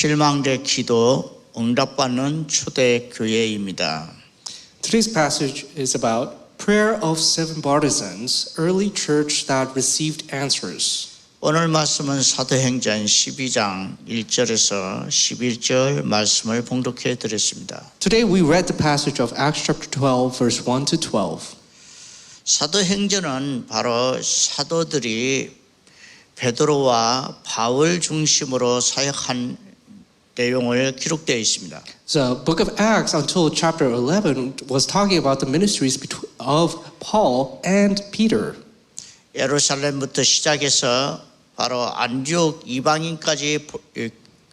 실망대 기도 응답받는 초대 교회입니다. Today's passage is about prayer of seven partisans, early church that received answers. 오늘 말씀은 사도행전 12장 1절에서 11절 말씀을 봉독해 드렸습니다. Today we read the passage of Acts chapter 12, verse 1 to 12. 사도행전은 바로 사도들이 베드로와 바울 중심으로 사역한 내용을 기록되어 있습니다. The book of Acts until chapter 11 was talking about the ministries of Paul and Peter. 예루살렘부터 시작해서 바로 안디옥 이방인까지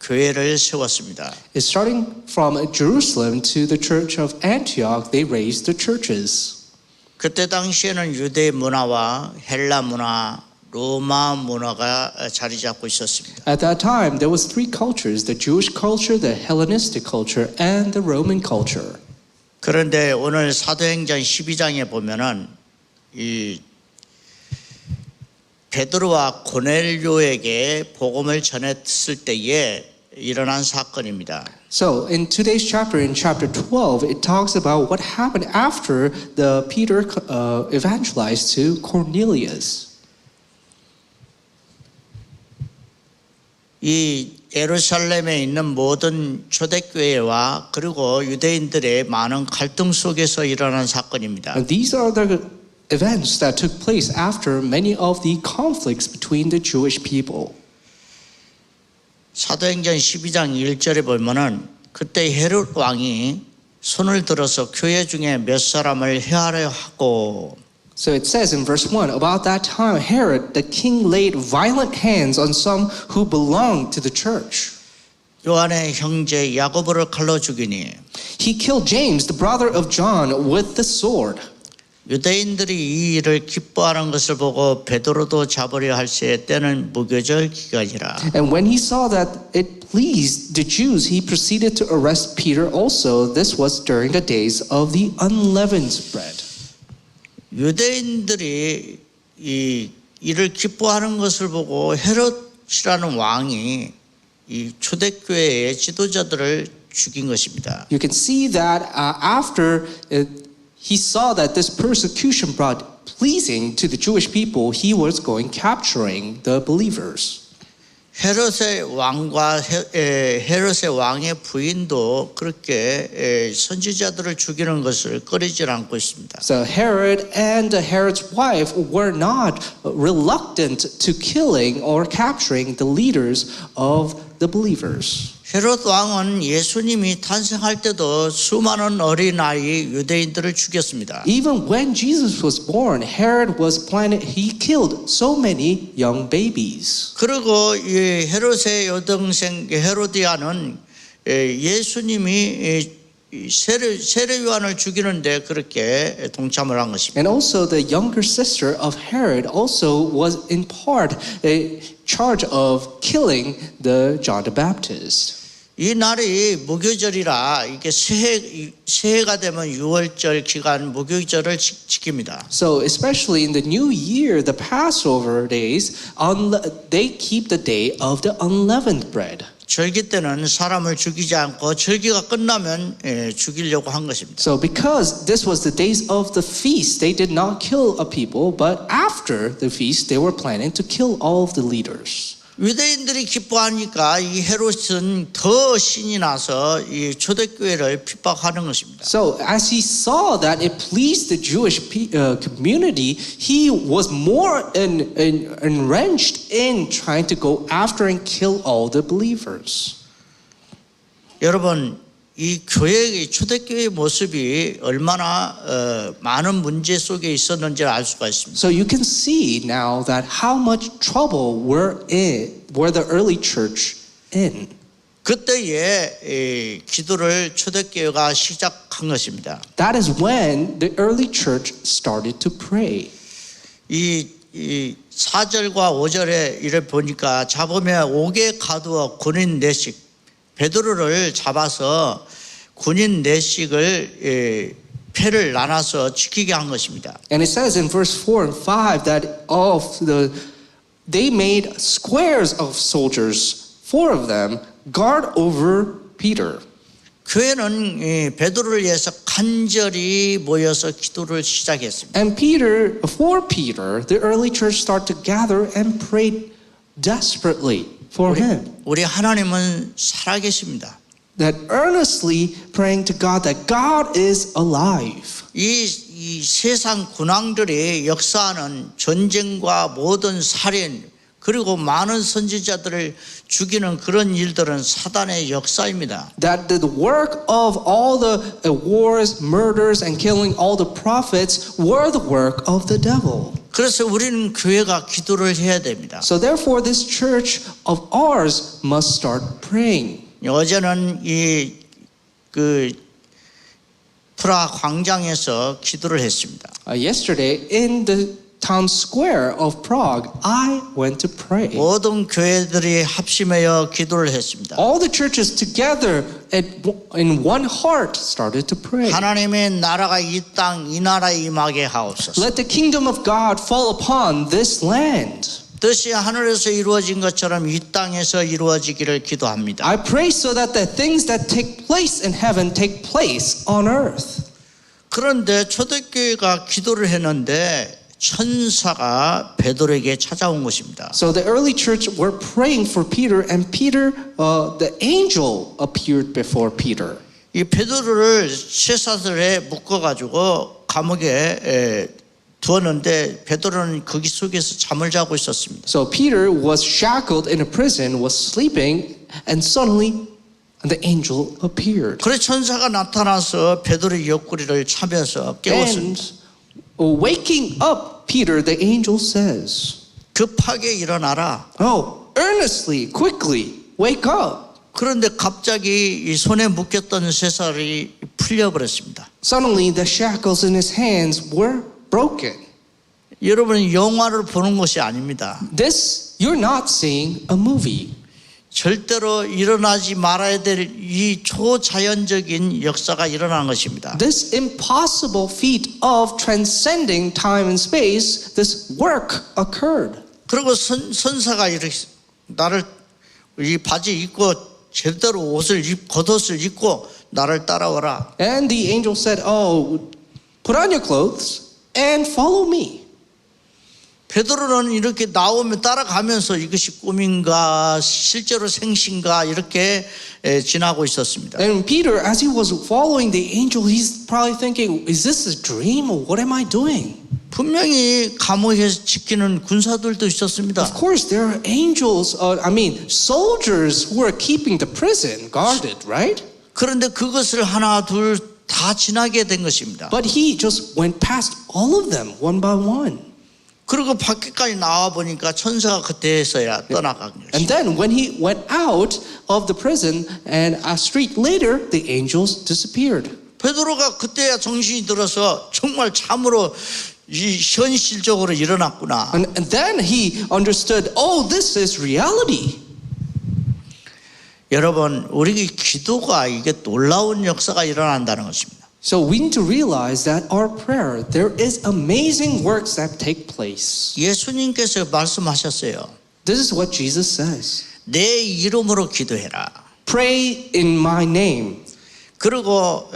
교회를 세웠습니다. It's starting from Jerusalem to the church of Antioch, they raised the churches. 그때 당시에는 유대 문화와 헬라 문화, 로마 문화가 자리 잡고 있었습니다. At that time, there was three cultures, the Jewish culture, the Hellenistic culture, and the Roman culture. 그런데 오늘 사도행전 12장에 보면은 이 베드로와 고넬료에게 복음을 전했을 때에 일어난 사건입니다. So in today's chapter, in chapter 12, it talks about what happened after the Peter evangelized to Cornelius. 이 예루살렘에 있는 모든 초대교회와 그리고 유대인들의 많은 갈등 속에서 일어난 사건입니다. And these are the events that took place after many of the conflicts between the Jewish people. 사도행전 12장 1절에 보면은 그때 헤롯 왕이 손을 들어서 교회 중에 몇 사람을 해하려 하고 So it says in verse 1, about that time Herod the king laid violent hands on some who belonged to the church. 요한의 형제 야고보를 칼로 죽이니 He killed James, the brother of John, with the sword. 유대인들이 이 일을 기뻐하는 것을 보고 베드로도 잡으려 할세 때는 무교절 기간이라. And when he saw that it pleased the Jews, he proceeded to arrest Peter also. This was during the days of the unleavened bread. 유대인들이 이 일을 기뻐하는 것을 보고 헤롯이라는 왕이 이 초대교회의 지도자들을 죽인 것입니다. You can see that after he saw that this persecution brought pleasing to the Jewish people, he was going capturing the believers. 헤롯의 왕과 헤롯의 왕의 부인도 그렇게 선지자들을 죽이는 것을 꺼리질 않고 있습니다. So Herod and Herod's wife were not reluctant to killing or capturing the leaders of the believers. 헤롯 왕은 예수님이 탄생할 때도 수많은 어린아이 유대인들을 죽였습니다. Even when Jesus was born, Herod was planning, he killed so many young babies. 그리고 이 헤롯의 여동생 헤로디아는 예수님이 세례 요한을 죽이는데 그렇게 동참을 한 것입니다. And also the younger sister of Herod also was in part a charge of killing the John the Baptist. 이 날이 무교절이라 이게 새해가 되면 6월절 기간 무교절을 지킵니다. So especially in the new year, the Passover days, they keep the day of the unleavened bread. 절기 때는 사람을 죽이지 않고 절기가 끝나면 죽이려고 한 것입니다. So because this was the days of the feast, they did not kill a people, but after the feast, they were planning to kill all of the leaders. 유대인들이 기뻐하니까 이 헤롯은 더 신이 나서 이 초대교회를 핍박하는 것입니다. So as he saw that it pleased the Jewish community, he was more enraged in trying to go after and kill all the believers. 여러분, 이 교회의 초대교회의 모습이 얼마나 많은 문제 속에 있었는지를 알 수가 있습니다. So you can see now that how much trouble were the early church in. 그때에 기도를 초대교회가 시작한 것입니다. That is when the early church started to pray. 이 4절과 5절에 이를 보니까 잡으면 옥에 가두어 군인 넷씩 베드로를 잡아서 군인 넷씩을 패를 나눠서 지키게 한 것입니다. And it says in verse 4 and 5 that they made squares of soldiers, 4 of them, guard over Peter. 교회는 이 베드로를 위해서 간절히 모여서 기도를 시작했습니다. And for Peter, the early church started to gather and prayed desperately for him. 우리 하나님은 살아계십니다. That earnestly praying to God that God is alive. 이 세상 군왕들이 역사하는 전쟁과 모든 살인 그리고 많은 선지자들을 죽이는 그런 일들은 사단의 역사입니다. That the work of all the wars, murders, and killing all the prophets were the work of the devil. 그래서 우리는 교회가 기도를 해야 됩니다. So therefore, this church of ours must start praying. 어제는 그 프라하 광장에서 기도를 했습니다. Yesterday, in the town square of Prague, I went to pray. 모든 교회들이 합심하여 기도를 했습니다. All the churches together in one heart started to pray. 하나님의 나라가 이 땅, 이 나라에 임하게 하옵소서. Let the kingdom of God fall upon this land. 뜻이 하늘에서 이루어진 것처럼 이 땅에서 이루어지기를 기도합니다. I pray so that the things that take place in heaven take place on earth. 그런데 초대교회가 기도를 했는데 천사가 베드로에게 찾아온 것입니다. So the early church were praying for Peter, and Peter, the angel appeared before Peter. 이 베드로를 쇠사슬에 묶어가지고 감옥에 두었는데 베드로는 거기 속에서 잠을 자고 있었습니다. So Peter was shackled in a prison, was sleeping, and suddenly the angel appeared. 그래서 천사가 나타나서 베드로의 옆구리를 차면서 깨웠습니다. And waking up Peter, the angel says, 급하게 일어나라. "Oh, earnestly, quickly, wake up." 그런데 갑자기 이 손에 묶였던 쇠사슬이 풀려버렸습니다. Suddenly, the shackles in his hands were broken. 여러분 영화를 보는 것이 아닙니다. This, you're not seeing a movie. 절대로 일어나지 말아야 될 이 초자연적인 역사가 일어난 것입니다. This impossible feat of transcending time and space, this work occurred. 그리고 선사가 이렇게 나를 이 바지 입고 제대로 겉옷을 입고 나를 따라오라. And the angel said, "Oh, put on your clothes and follow me." 베드로는 이렇게 나오면 따라가면서 이것이 꿈인가 실제로 생신가 이렇게 지나고 있었습니다. And Peter, as he was following the angel, he's probably thinking, "Is this a dream or what am I doing?" 분명히 감옥에서 지키는 군사들도 있었습니다. Of course, there are angels, soldiers who are keeping the prison guarded, right? 그런데 그것을 하나 둘 다 지나게 된 것입니다. But he just went past all of them one by one. 그리고 밖에까지 나와 보니까 천사가 그때서야 떠나간 것입니다. And then when he went out of the prison and a street later, the angels disappeared. 베드로가 그때야 정신이 들어서 정말 참으로 이 현실적으로 일어났구나. And then he understood, oh, this is reality. 여러분, 우리 기도가 이게 놀라운 역사가 일어난다는 것입니다. So we need to realize that our prayer, there is amazing works that take place. 예수님께서 말씀하셨어요. This is what Jesus says. 내 이름으로 기도해라. Pray in my name. 그리고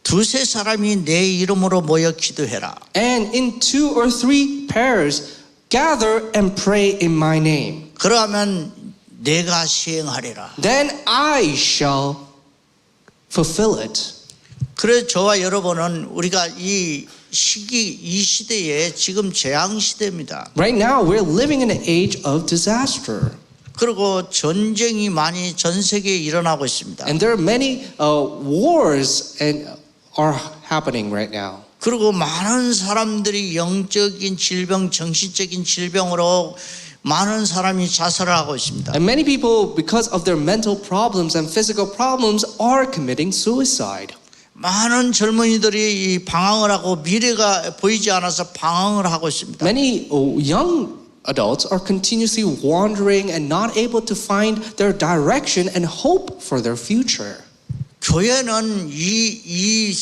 두세 사람이 내 이름으로 모여 기도해라. And in 2 or 3 pairs, gather and pray in my name. 그러면 내가 시행하리라. Then I shall fulfill it. 그래서 저와 여러분은 우리가 이 시대에 지금 재앙 시대입니다. Right now, we're living in an age of disaster. 그리고 전쟁이 많이 전 세계에 일어나고 있습니다. And there are many wars are happening right now. 그리고 많은 사람들이 영적인 질병, 정신적인 질병으로 많은 사람이 자살을 하고 있습니다. And many people, because of their mental problems and physical problems, are committing suicide. 많은 젊은이들이 이 방황을 하고 미래가 보이지 않아서 방황을 하고 있습니다. Many young adults are continuously wandering and not able to find their direction and hope for their future. 교회는 이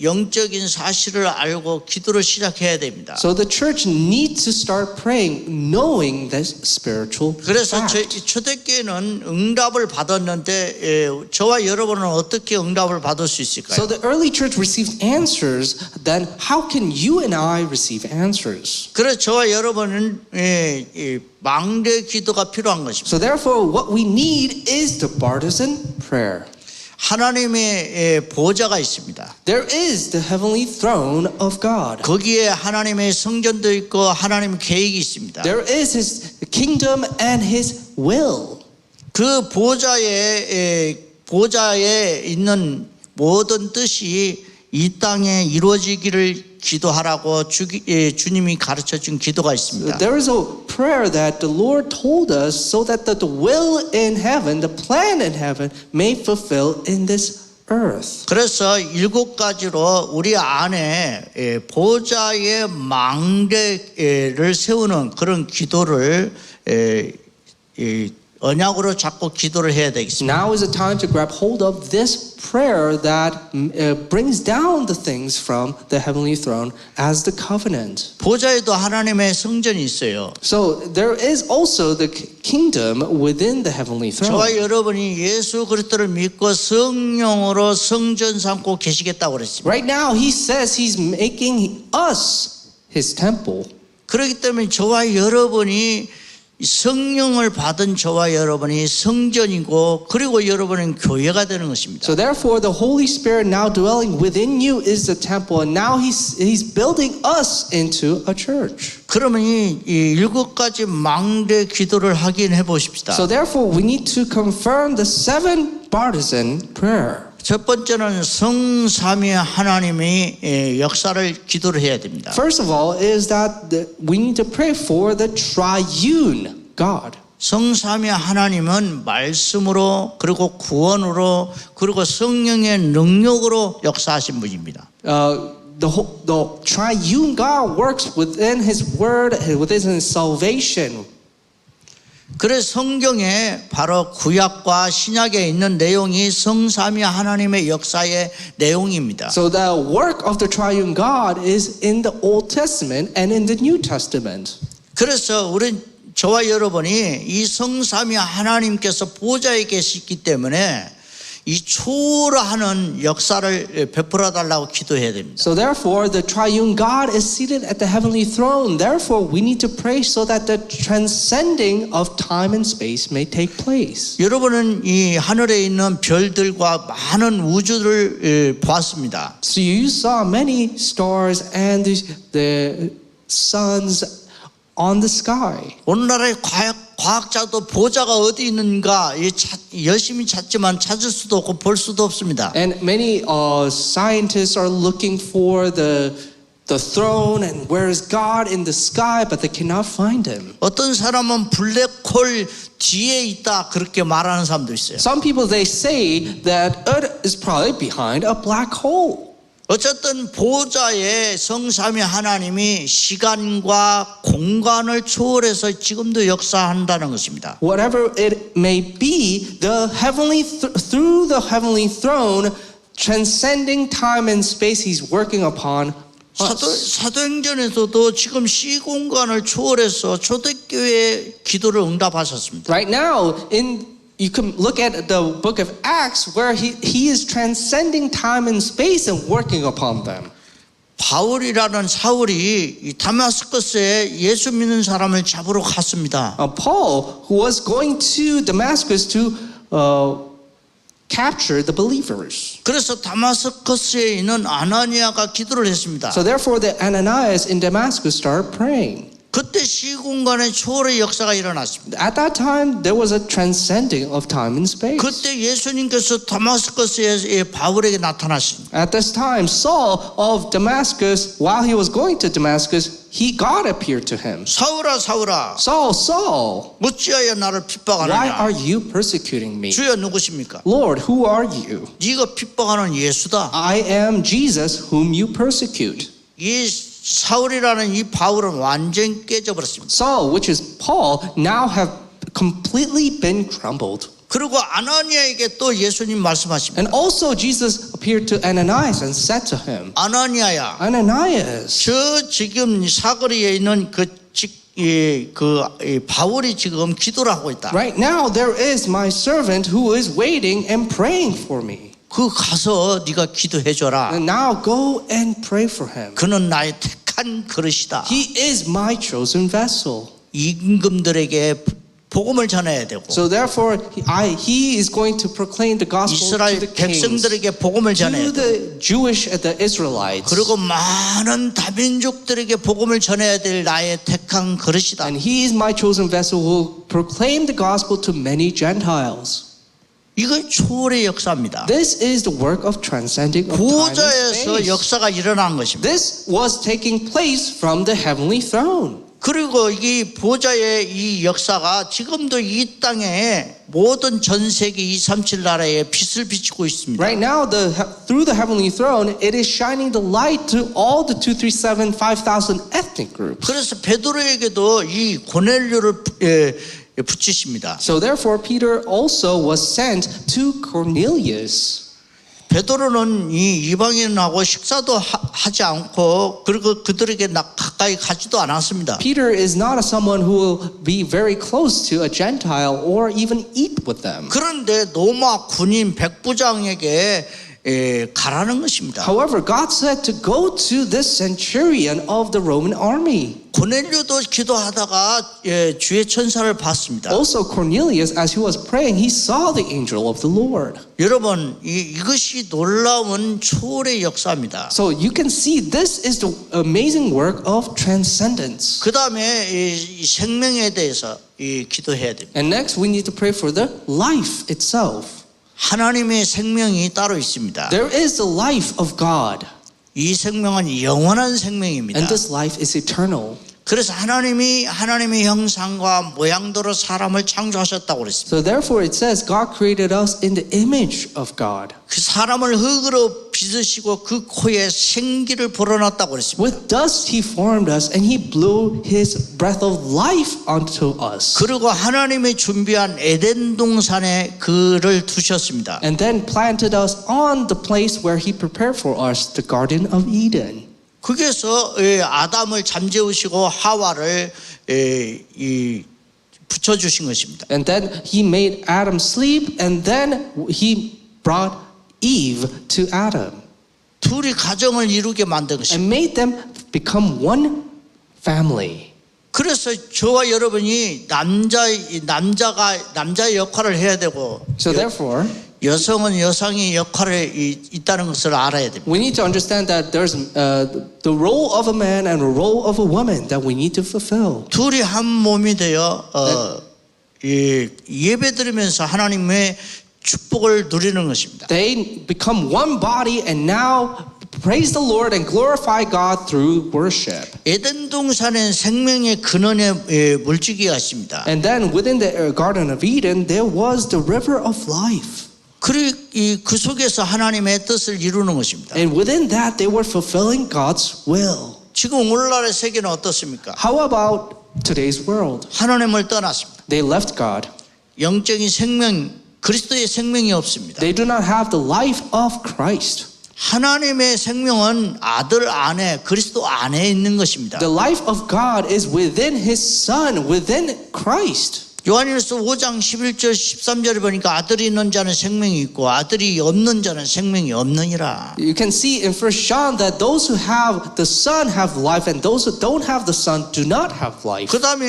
영적인 사실을 알고 기도를 시작해야 됩니다. So the church needs to start praying, knowing this spiritual 그래서 fact. 초대교회는 응답을 받았는데 저와 여러분은 어떻게 응답을 받을 수 있을까요? So the early church received answers, then how can you and I receive answers? 그래서 저와 여러분은 망대 기도가 필요한 것입니다. So therefore what we need is the partisan prayer. 하나님의 보좌가 있습니다. There is the heavenly throne of God. 거기에 하나님의 성전도 있고 하나님의 계획이 있습니다. There is his kingdom and his will. 그 보좌에 있는 모든 뜻이 이 땅에 이루어지기를 기도하라고 주님이 가르쳐준 기도가 있습니다. There is a prayer that the Lord told us so that the will in heaven, the plan in heaven may fulfill in this earth. 그래서 7가지로 우리 안에 보좌의 망대를 세우는 그런 기도를 언약으로 잡고 기도를 해야 되겠습니다. Now is the time to grab hold of this prayer that brings down the things from the heavenly throne as the covenant. 보좌에도 하나님의 성전이 있어요. So there is also the kingdom within the heavenly throne. 저와 여러분이 예수 그리스도를 믿고 성령으로 성전 삼고 계시겠다고 그랬습니다. Right now he says he's making us his temple. 그렇기 때문에 저와 여러분이 성령을 받은 저와 여러분이 성전이고 그리고 여러분은 교회가 되는 것입니다. So therefore the Holy Spirit now dwelling within you is the temple, and now he's building us into a church. 그러면 이 7가지 망대 기도를 확인해 보십시다. So therefore we need to confirm the 7 partisan prayer. 첫 번째는 성삼위 하나님의 역사를 기도를 해야 됩니다. First of all is that we need to pray for the triune God. 성삼위 하나님은 말씀으로 그리고 구원으로 그리고 성령의 능력으로 역사하신 분입니다. The triune God works within his word, within his salvation. 그래서 성경에 바로 구약과 신약에 있는 내용이 성삼위 하나님의 역사의 내용입니다. So the work of the triune God is in the Old Testament and in the New Testament. 그래서 저와 여러분이 이 성삼위 하나님께서 보좌에 계시기 때문에 이 초월하는 역사를 베풀어 달라고 기도해야 됩니다. So therefore the triune God is seated at the heavenly throne. Therefore we need to pray so that the transcending of time and space may take place. 여러분은 이 하늘에 있는 별들과 많은 우주를 보았습니다. So you saw many stars and the suns on the sky. 오늘날의 과학자도 보좌가 어디 있는가 열심히 찾지만 찾을 수도 없고 볼 수도 없습니다. And many scientists are looking for the throne and where is God in the sky, but they cannot find him. 어떤 사람은 블랙홀 뒤에 있다 그렇게 말하는 사람도 있어요. Some people they say that Earth is probably behind a black hole. 어쨌든 보좌의 성삼위 하나님이 시간과 공간을 초월해서 지금도 역사한다는 것입니다. Whatever it may be, the heavenly through the heavenly throne, transcending time and space, He's working upon us. 사도행전에서도 지금 시공간을 초월해서 초대교회의 기도를 응답하셨습니다. Right now, you can look at the book of Acts where he is transcending time and space and working upon them. 바울이라는 사울이 이 다마스커스에 예수 믿는 사람을 잡으러 갔습니다. Paul, who was going to Damascus to capture the believers. 그래서 다마스커스에 있는 아나니아가 기도를 했습니다. So therefore, the Ananias in Damascus started praying. 그때 시공간의 초월의 역사가 일어났습니다. At that time, there was a transcending of time and space. 그때 예수님께서 다마스커스에 바울에게 나타나십니다. At this time, Saul of Damascus, while he was going to Damascus, God appeared to him. 사울아 사울아 Saul, Saul, 어찌하여 나를 why 핍박하느냐? are you persecuting me? 주여 누구십니까? Lord, who are you? 네가 핍박하는 예수다. I am Jesus whom you persecute. 이 사울이라는 이 바울은 완전 깨져버렸습니다. Saul, which is Paul, now have completely been crumbled. 그리고 아나니아에게 또 예수님 말씀하십니다. And also Jesus appeared to Ananias and said to him, 아나니아야, Ananias, 저 지금 사거리에 있는 바울이 지금 기도를 하고 있다. right now there is my servant who is waiting and praying for me. 그 가서 네가 기도해 줘라. And now go and pray for him. 그는 나의 택한 그릇이다. He is my chosen vessel. 임금들에게 복음을 전해야 되고 So therefore, he is going to proclaim the gospel to 이스라엘 the kings, 백성들에게 복음을 전해야 to 되고 the Jewish and the Israelites. 그리고 많은 다민족들에게 복음을 전해야 될 나의 택한 그릇이다. And he is my chosen vessel who will proclaim the gospel to many Gentiles. 이거 초월의 역사입니다. This is the work of transcending of time and 보좌에서 space. 역사가 일어난 것입니다. This was taking place from the heavenly throne. 그리고 이 보좌의 이 역사가 지금도 이 땅에 모든 전 세계 237 나라에 빛을 비추고 있습니다. Right now, through the heavenly throne, it is shining the light to all the 237, 5,000 ethnic groups. 그래서 베드로에게도 이 고넬료를 붙이십니다. So therefore, Peter also was sent to Cornelius. 베드로는 이 이방인하고 식사도 하지 않고 그리고 그들에게 가까이 가지도 않았습니다. Peter is not someone who will be very close to a Gentile or even eat with them. 그런데 로마 군인 백부장에게 가라는 것입니다. However, God said to go to this centurion of the Roman army. 고넬료도 기도하다가 주의 천사를 봤습니다. Also, Cornelius, as he was praying, he saw the angel of the Lord. 여러분, 이것이 놀라운 초월의 역사입니다. So you can see this is the amazing work of transcendence. 그 다음에 이 생명에 대해서 기도해야 됩니다. And next, we need to pray for the life itself. 하나님의 생명이 따로 있습니다. There is the life of God, 이 생명은 영원한 생명입니다. and this life is eternal. 그래서 하나님이 하나님의 형상과 모양대로 사람을 창조하셨다고 그랬습니다. So therefore it says God created us in the image of God. 그 사람을 흙으로 빚으시고 그 코에 생기를 불어넣었다고 그랬습니다. With dust he formed us and he blew his breath of life onto us. 그리고 하나님이 준비한 에덴 동산에 그를 두셨습니다. And then planted us on the place where he prepared for us, the Garden of Eden. 거기에서 아담을 잠재우시고 하와를 붙여주신 것입니다. And then he made Adam sleep and then he brought Eve to Adam. 둘이 가정을 이루게 만든 것입니다. And made them become one family. 그래서 저와 여러분이 남자의 역할을 해야 되고 So therefore, 여성은 여성의 역할이 있다는 것을 알아야 됩니다. we need to understand that there's the role of a man and the role of a woman that we need to fulfill. 둘이 한 몸이 되어 예배드리면서 하나님의 축복을 누리는 것입니다. They become one body and now praise the Lord and glorify God through worship. 에덴 동산엔 생명의 근원의 물지기가 있습니다. And then within the Garden of Eden, there was the river of life. 그 속에서 하나님의 뜻을 이루는 것입니다. And within that, they were fulfilling God's will. 지금 오늘날의 세계는 어떻습니까? How about today's world? 하나님을 떠났습니다. They left God. 영적인 생명, 그리스도의 생명이 없습니다. They do not have the life of Christ. 하나님의 생명은 아들 안에, 그리스도 안에 있는 것입니다. The life of God is within His Son, within Christ. 요한일서 5장 11절 13절에 보니까 아들이 있는 자는 생명이 있고 아들이 없는 자는 생명이 없느니라. You can see in 1 John that those who have the Son have life and those who don't have the Son do not have life. 그 다음에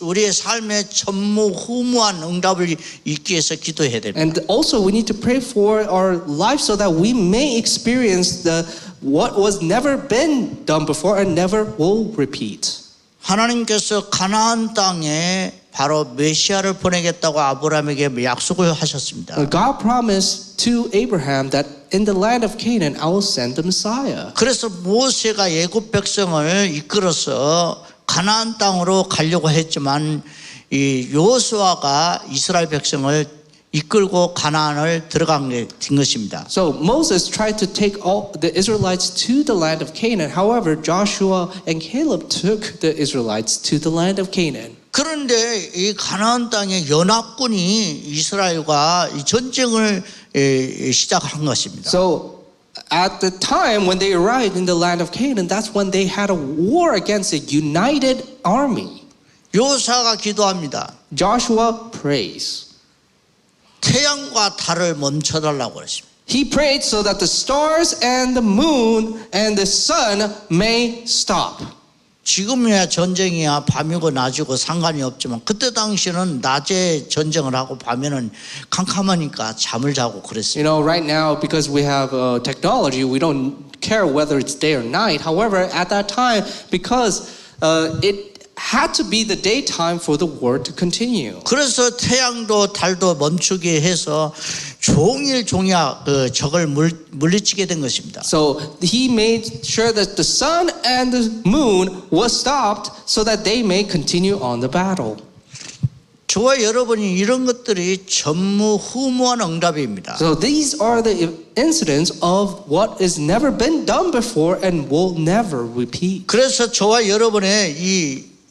우리의 삶에 전무후무한 응답을 있기 위해서 기도해야 됩니다. And also we need to pray for our life so that we may experience what was never been done before and never will repeat. 하나님께서 가나안 땅에 바로 메시아를 보내겠다고 아브라함에게 약속을 하셨습니다. God promised to Abraham that in the land of Canaan I will send the Messiah. 그래서 모세가 애굽 백성을 이끌어서 가나안 땅으로 가려고 했지만 이 여호수아가 이스라엘 백성을 이끌고 가나안을 들어간 게 된 것입니다. So Moses tried to take all the Israelites to the land of Canaan. However, Joshua and Caleb took the Israelites to the land of Canaan. 그런데 이 가나안 땅의 연합군이 이스라엘과 이 전쟁을 시작한 것입니다. So at the time when they arrived in the land of Canaan, that's when they had a war against a united army. 요사가 기도합니다. Joshua prays. 태양과 달을 멈춰달라고 그랬습니다. He prayed so that the stars and the moon and the sun may stop. 지금이야 전쟁이야 밤이고 낮이고 상관이 없지만 그때 당시는 낮에 전쟁을 하고 밤에는 캄캄하니까 잠을 자고 그랬습니다. You know, right now, because we have technology, we don't care whether it's day or night. However, at that time, because it had to be the daytime for the war to continue. 그래서 태양도 달도 멈추게 해서 종일 종야 적을 물리치게 된 것입니다. So he made sure that the sun and the moon was stopped so that they may continue on the battle. 저와 여러분이 이런 것들이 전무후무한 응답입니다. So these are the incidents of what has never been done before and will never repeat. 그래서 저와 여러분의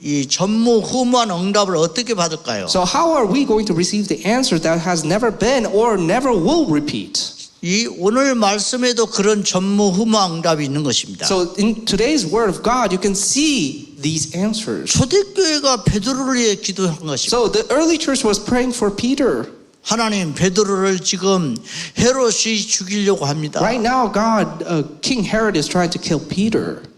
이 전무후무한 응답을 어떻게 받을까요? So how are we going to receive the answer that has never been or never will repeat? 이 오늘 말씀에도 그런 전무후무한 응답이 있는 것입니다. So in today's word of God, you can see these answers. 초대교회가 베드로를 위해 기도한 것입니다. So the early church was praying for Peter. 하나님 베드로를 지금 헤롯이 죽이려고 합니다. Right now, God, King Herod is trying to kill Peter.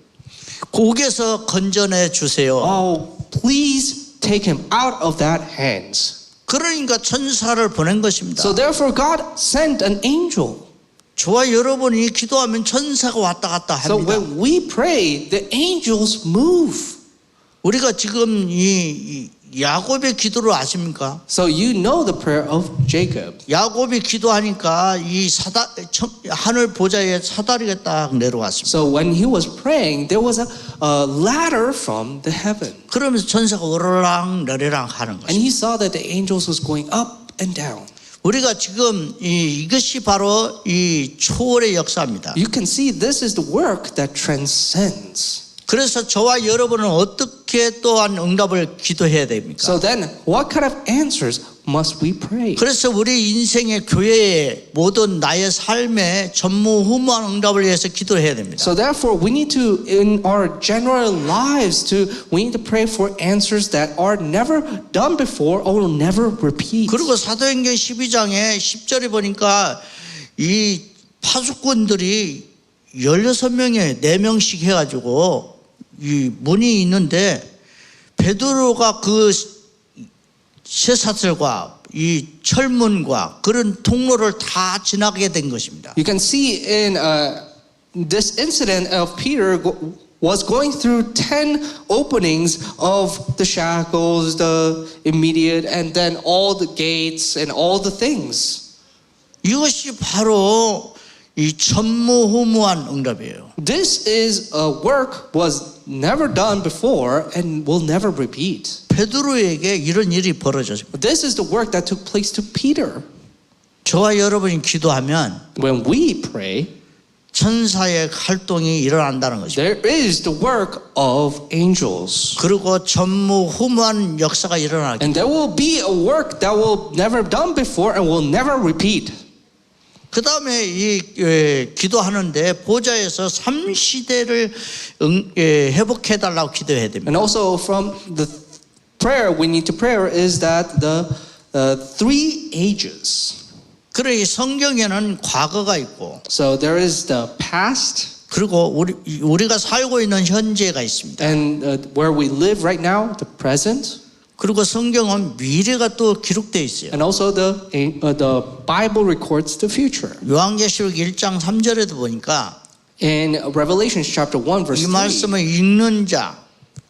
곡에서 건져내 주세요. Oh, please take him out of that hands. 그러니까 천사를 보낸 것입니다. So therefore, God sent an angel. 저와 여러분이 기도하면 천사가 왔다 갔다 So 합니다. when we pray, the angels move. 우리가 지금 이 야곱의 기도를 아십니까? So you know the prayer of Jacob. 야곱이 기도하니까 이 하늘 보좌에 사다리가 딱 내려왔습니다. So when he was praying, there was a ladder from the heaven. 그러면서 천사가 오르락 내리락 하는 And 것입니다. he saw that the angels was going up and down. 우리가 지금 이것이 바로 이 초월의 역사입니다. You can see this is the work that transcends. 그래서 저와 여러분은 어떻게 또한 응답을 기도해야 됩니까? So then, what kind of answers must we pray? 그래서 우리 인생의 교회의 모든 나의 삶의 전무후무한 응답을 위해서 기도해야 됩니다. So therefore, we need to, in our general lives, we need to pray for answers that are never done before or will never repeat. 그리고 사도행전 12장에 10절에 보니까 이 파수꾼들이 16명에 4명씩 해가지고 이 문이 있는데 베드로가 그 쇠사슬과 이 철문과 그런 통로를 다 지나게 된 것입니다. You can see in this incident of Peter was going through 10 openings of the shackles, the immediate, and then all the gates and all the things. 이것이 바로 이 전무후무한 응답이에요. This is a work was never done before and will never repeat. 베드로에게 이런 일이 벌어졌습니다. This is the work that took place to Peter. 저와 여러분이 기도하면 When we pray, 천사의 활동이 일어난다는 것입니다. there is the work of angels. 그리고 전무후무한 역사가 일어나기. And there will be a work that will never done before and will never repeat. 그 다음에 기도하는데 보좌에서 3시대를 회복해달라고 기도해야 됩니다. And also from the prayer we need to pray is that the 3 ages. 그러니 성경에는 과거가 있고 So there is the past 그리고 우리가 살고 있는 현재가 있습니다. and where we live right now, the present. 그리고 성경은 미래가 또 기록되어 있어요. And also the Bible records the future. 요한계시록 1장 3절에도 보니까 In Revelation chapter 1 verse 이 3, 말씀을 읽는 자,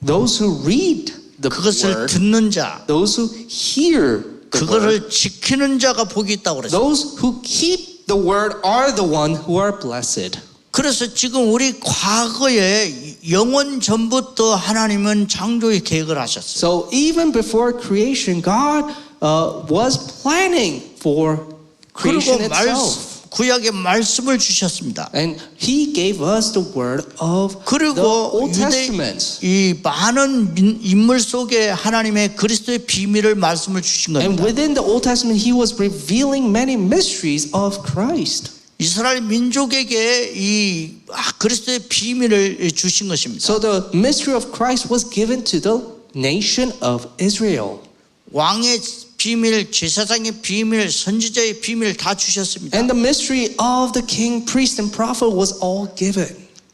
those who read the 그것을 word, 듣는 자, those who hear the word, 그거를 지키는 자가 복이 있다고 그랬어요. those who keep the word are the one who are blessed. 그래서 지금 우리 과거에 영원 전부터 하나님은 창조의 계획을 하셨어요. So even before creation, God was planning for creation 그리고 itself. 구약의 말씀을 주셨습니다. And He gave us the word of the 그리고 Old 유대 Testament. 이 많은 인물 속에 하나님의 그리스도의 비밀을 말씀을 주신 And 겁니다. within the Old Testament, He was revealing many mysteries of Christ. 이스라엘 민족에게 이 그리스도의 비밀을 주신 것입니다. So the mystery of Christ was given to the nation of Israel. 왕의 비밀, 제사장의 비밀, 선지자의 비밀 다 주셨습니다. And the mystery of the king, priest, and prophet was all given.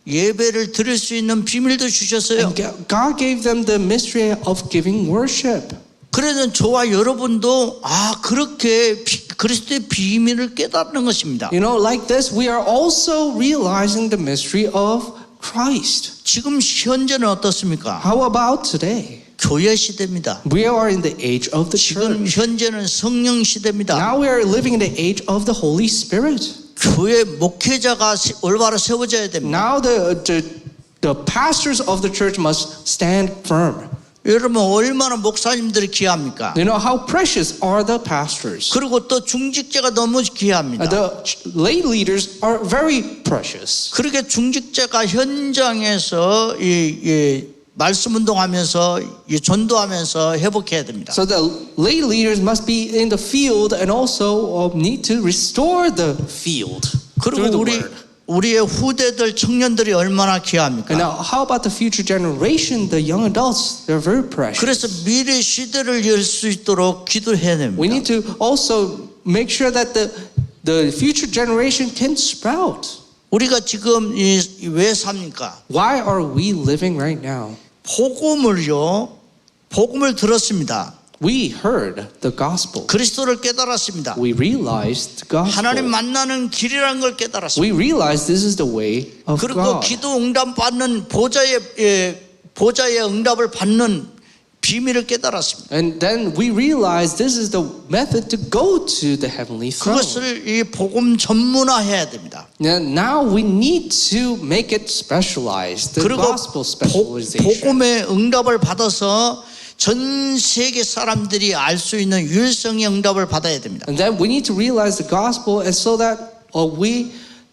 예배를 드릴 수 있는 비밀도 주셨어요. And God gave them the mystery of giving worship. 그래서 저와 여러분도 그렇게 그리스도의 비밀을 깨닫는 것입니다. You know, like this, we are also realizing the mystery of Christ. 지금 현재는 어떻습니까? How about today? 교회 시대입니다. We are in the age of the 지금 church. 현재는 성령 시대입니다. Now we are living in the age of the Holy Spirit. 교회 목회자가 올바로 세워져야 됩니다. Now the pastors of the church must stand firm. 여러분 얼마나 목사님들이 귀합니까? You know how precious are the pastors. 그리고 또 중직자가 너무 귀합니다. The lay leaders are very precious. 그렇게 중직자가 현장에서 이 말씀 운동하면서 이 전도하면서 회복해야 됩니다. So the lay leaders must be in the field and also need to restore the field through 그리고 the word. 우리의 후대들 청년들이 얼마나 귀합니까? And now, how about the future generation, the young adults? They're very precious. 그래서 미래 시대를 열 수 있도록 기도해야 We 됩니다. need to also make sure that the future generation can sprout. 우리가 지금 왜 삽니까? Why are we living right now? 복음을 들었습니다. We heard the gospel. 그리스도를 깨달았습니다. We realized the 하나님 gospel. 만나는 길이라는 걸 깨달았습니다. We realized this is the way of 그리고 God. 기도 응답 받는 보좌의 응답을 받는 비밀을 깨달았습니다. And then we realized this is the method to go to the heavenly throne. 그것을 이 복음 전문화해야 됩니다. Now we need to make it specialized, the 그리고 gospel specialization. 복음의 응답을 받아서 전 세계 사람들이 알 수 있는 유일성의 응답을 받아야 됩니다. And then we need to realize the gospel, and so that we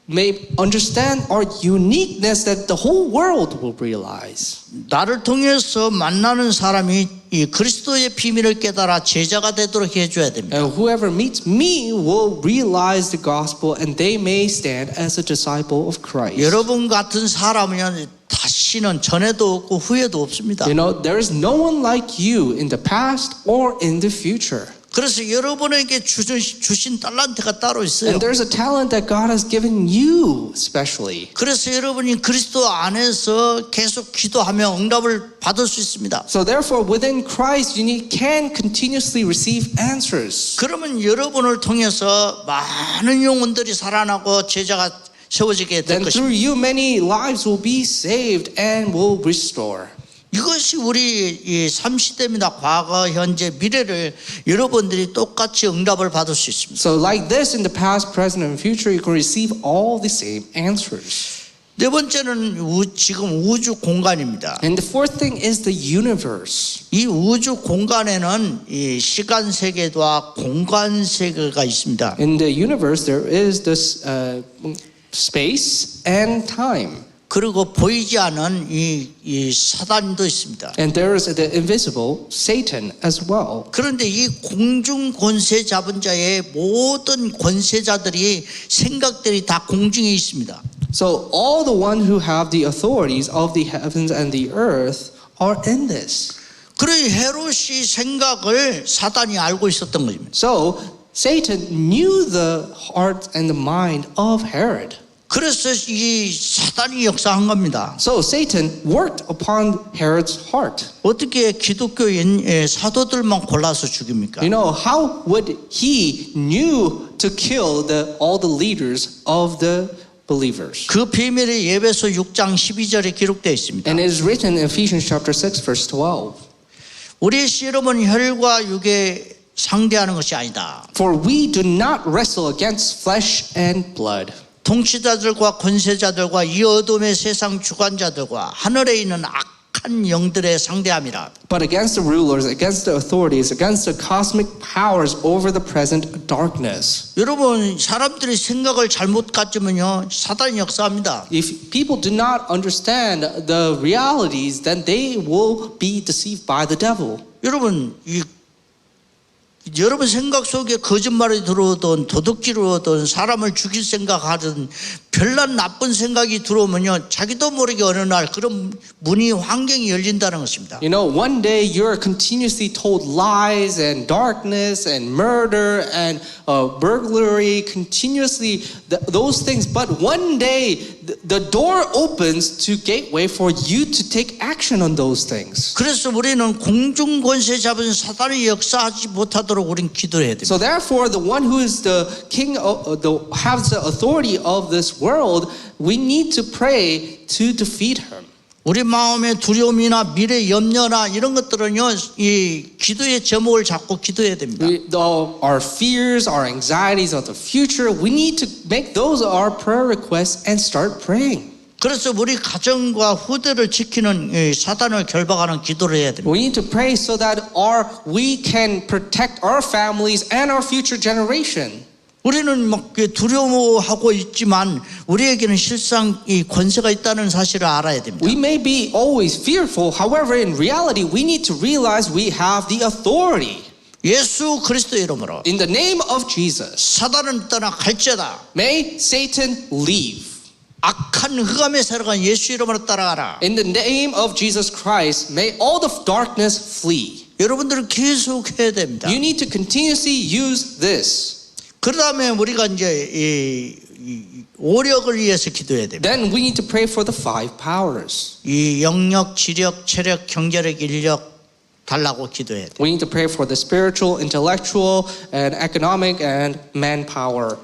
may understand our uniqueness that the whole world will realize. 나를 통해서 만나는 사람이 이 그리스도의 비밀을 깨달아 제자가 되도록 해줘야 됩니다. And whoever meets me will realize the gospel, and they may stand as a disciple of Christ. 여러분 같은 사람은 다시는 전에도 없고 후에도 없습니다. You know, there is no one like you in the past or in the future. 그래서 여러분에게 주신 달란트가 따로 있어요. And there's a talent that God has given you especially. 그래서 여러분이 그리스도 안에서 계속 기도하며 응답을 받을 수 있습니다. So therefore, within Christ, can continuously receive answers. 그러면 여러분을 통해서 많은 영혼들이 살아나고 제자가 세워지게 될 Then through 것입니다. you, many lives will be saved and will restore. 이것이 우리 이 3시대입니다. 과거, 현재, 미래를 여러분들이 똑같이 응답을 받을 수 있습니다. So like this, in the past, present, and future, you can receive all the same answers. 네 번째는 지금 우주 공간입니다. And the fourth thing is the universe. 이 우주 공간에는 이 시간 세계와 공간 세계가 있습니다. In the universe, there is this space and time. 그리고 보이지 않은 이 사단도 있습니다. And there is the invisible Satan as well. 그런데 이 공중 권세 잡은 자의 모든 권세자들이 생각들이 다 공중에 있습니다. So all the one who have the authorities of the heavens and the earth are in this. 그런 헤롯이 생각을 사단이 알고 있었던 것입니다. So Satan knew the heart and the mind of Herod. 그래서 이 사단이 역사한 겁니다. So Satan worked upon Herod's heart. 어떻게 기독교인 사도들만 골라서 죽입니까? You know, how would he knew to kill all the leaders of the believers? 그 비밀이 예배서 6장 12절에 기록되어 있습니다. And it is written in Ephesians chapter 6 verse 12. 우리의 씨름은 혈과 육에 상대하는 것이 아니다. For we do not wrestle against flesh and blood. 통치자들과 권세자들과 이 어둠의 세상 주관자들과 하늘에 있는 악한 악한 영들에 상대함이라. but against the rulers, against the authorities, against the cosmic powers over the present darkness. 여러분 사람들이 생각을 잘못 가지면요 사단이 역사합니다. If people do not understand the realities, then they will be deceived by the devil. 여러분 여러분 생각 속에 거짓말이 들어오든 도둑질을 하든 사람을 죽일 생각하든 별난 나쁜 생각이 들어오면요 자기도 모르게 어느 날 그런 문이 환경이 열린다는 것입니다. You know, one day you're continuously told lies and darkness and murder and burglary, continuously those things. But one day the door opens to gateway for you to take action on those things. 그래서 우리는 공중 권세 잡은 사단이 역사하지 못하도록 우리는 기도해야 됩니다. So therefore, the one who is the king, has the authority of this world, we need to pray to defeat him. 우리 마음의 두려움이나 미래 염려나 이런 것들은요 이 기도의 제목을 잡고 기도해야 됩니다. Our fears, our anxieties of the future, we need to make those our prayer requests and start praying. 그래서 우리 가정과 후대를 지키는 이 사단을 결박하는 기도를 해야 됩니다. We need to pray so that we can protect our families and our future generation. 우리는 막 두려워하고 있지만 우리에게는 실상 이 권세가 있다는 사실을 알아야 됩니다. We may be always fearful. However, in reality, we need to realize we have the authority. 예수 그리스도 이름으로 In the name of Jesus, 사단은 떠나 갈지어다. may Satan leave. 악한 흑암에 살아간 예수 이름으로 따라가라. In the name of Jesus Christ, may all the darkness flee. 여러분들은 계속 해야 됩니다. You need to continuously use this. 그 다음에 우리가 이제 이 오력을 위해서 기도해야 됩니다. Then we need to pray for the 5 powers. 이 영력, 지력, 체력, 경제력, 인력 달라고 기도해야 돼요. We need to pray for the spiritual, intellectual, and economic and manpower.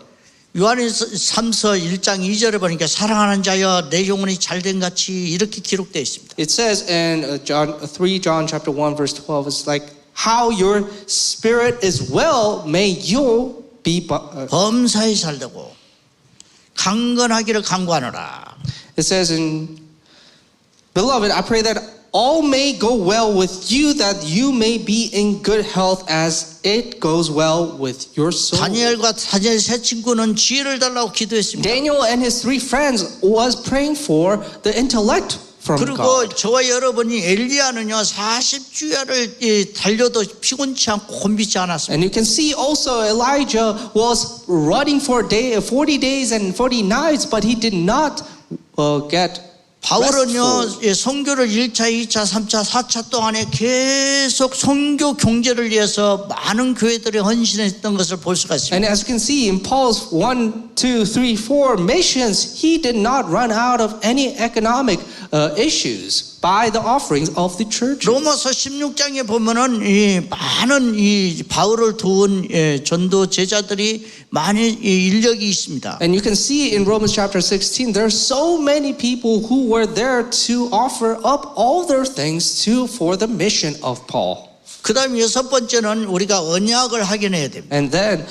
요한일서 3서 1장 2절에 보니까 사랑하는 자여 내 영혼이 잘된 같이 이렇게 기록되어 있습니다. It says in John chapter 1 verse 12, it's like how your spirit is well, may you be 범사에 살되고 강건하기를 간구하노라. It says in Beloved, I pray that all may go well with you, that you may be in good health as it goes well with your soul. 다니엘과 다니엘 세 친구는 지혜를 달라고 기도했습니다. Daniel and his 3 friends was praying for the intellect from 그리고 God. 저와 여러분이 엘리야는요 40주야를 달려도 피곤치 않고 곤비지 않았습니다. And you can see also Elijah was running for 40 days and 40 nights, but he did not get 바울은요 선교를 1차, 2차, 3차, 4차 동안에 계속 선교 경제를 위해서 많은 교회들이 헌신했던 것을 볼 수가 있습니다. And as you can see in Paul's 1, 2, 3, 4 missions, he did not run out of any economic issues by the offerings of the church. 로마서 16장에 보면은 이 많은 이 바울을 도운 전도 제자들이 많이 인력이 있습니다. And you can see in Romans chapter 16, there are so many people who were there to offer up all their things for the mission of Paul. 그 다음 6번째는 우리가 언약을 확인해야 됩니다. And then,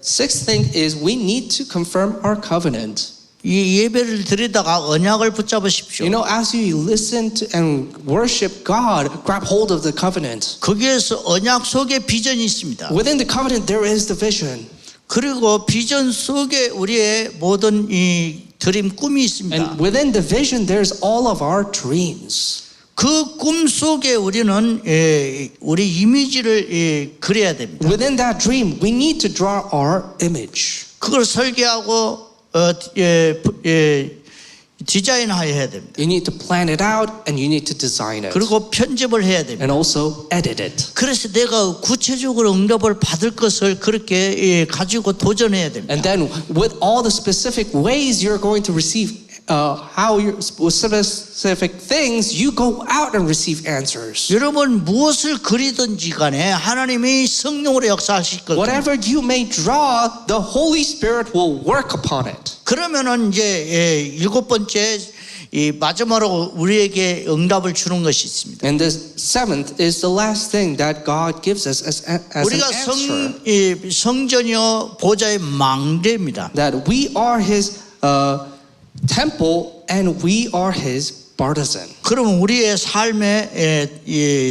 sixth thing is we need to confirm our covenant. 이 예배를 드리다가 언약을 붙잡으십시오. You know, as you listen to and worship God, grab hold of the covenant. 거기에서 언약 속에 비전이 있습니다. Within the covenant, there is the vision. 그리고 비전 속에 우리의 모든 이 드림 꿈이 있습니다. And within the vision, there's all of our dreams. 그 꿈 속에 우리는 우리 이미지를 그려야 됩니다. Within that dream, we need to draw our image. 그걸 설계하고 디자인해야 됩니다. You need to plan it out and you need to design it. 그리고 편집을 해야 됩니다. And also edit it. 그래서 내가 구체적으로 응답을 받을 것을 그렇게 가지고 도전해야 됩니다. And then with all the specific ways you're going to receive specific things, you go out and receive answers. 여러분 무엇을 그리든지 간에 하나님이 성령으로 역사하실 겁니다. Whatever you may draw, the Holy Spirit will work upon it. 그러면은 이제 7번째 이 마지막으로 우리에게 응답을 주는 것이 있습니다. And the 7th is the last thing that God gives us as an 우리가 answer. 성전이요 보좌의 망대입니다. That we are His temple and we are His partisan. 그러면 우리의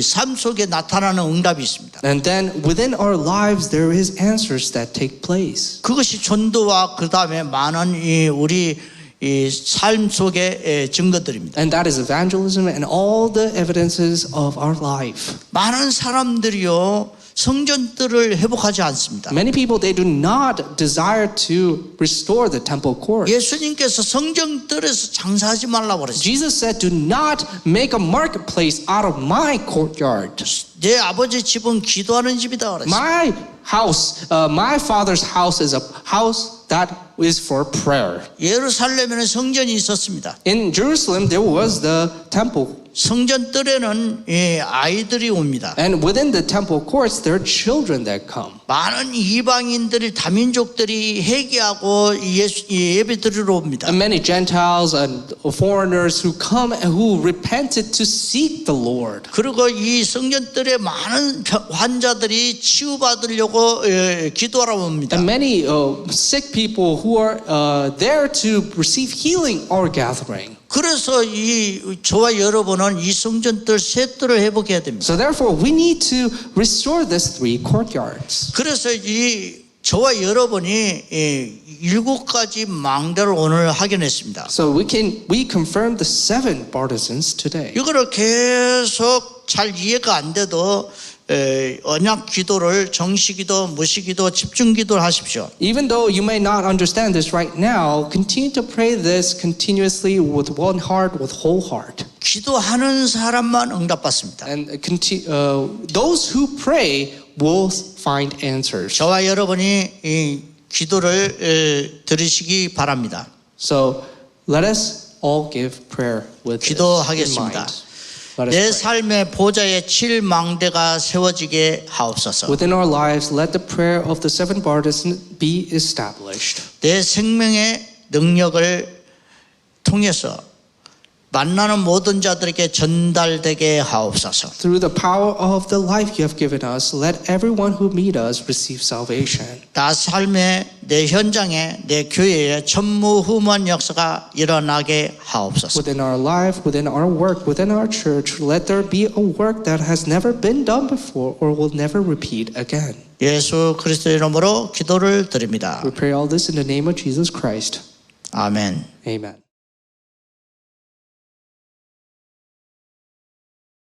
삶 속에 나타나는 응답이 있습니다. And then within our lives, there is answers that take place. 그것이 전도와 그 다음에 많은 우리 삶 속의 증거들입니다. And that is evangelism and all the evidences of our life. 많은 사람들이요 성전들을 회복하지 않습니다. Many people, they do not desire to restore the temple court. 예수님께서 성전들에서 장사하지 말라고 그랬어요. Jesus said, do not make a marketplace out of my courtyard. 내 아버지 집은 기도하는 집이다 그랬어요. My house, my father's house is a house that is for prayer. 예루살렘에는 성전이 있었습니다. In Jerusalem, there was the temple. 성전들에는 아이들이 옵니다. And within the temple courts, there are children that come. 많은 이방인들이 다민족들이 회개하고 예배 드리러 옵니다. And many Gentiles and foreigners who come and who repented to seek the Lord. 그리고 이 성전들의 많은 환자들이 치유받으려고 기도하러 옵니다. And many sick people who are there to receive healing are gathering. 그래서 저와 여러분은 이 성전들 셋들을 회복해야 됩니다. So therefore, we need to restore these three courtyards. 그래서 저와 여러분이 7가지 망대를 오늘 확인했습니다. So we confirm the 7 partisans today. 이거를 계속 잘 이해가 안 돼도 언약 기도를 정시기도, 무시기도, 집중기도를 하십시오. Even though you may not understand this right now, continue to pray this continuously with one heart, with whole heart. 기도하는 사람만 응답받습니다. And those who pray will find answers. 저와 여러분이 이 기도를 들으시기 바랍니다. So let us all give prayer with this in 기도하겠습니다. mind. Let us 내 pray. 삶의 보좌에 7망대가 세워지게 하옵소서. Within our lives, let the prayer of the 7 partisans be established. 내 생명의 능력을 통해서 만나는 모든 자들에게 전달되게 하옵소서. Through the power of the life you have given us, let everyone who meet us receive salvation. 나 삶의 내 현장에 내 교회에 전무후무한 역사가 일어나게 하옵소서. Within our life, within our work, within our church, let there be a work that has never been done before or will never repeat again. 예수 그리스도의 이름으로 기도를 드립니다. We pray all this in the name of Jesus Christ. 아멘. Amen.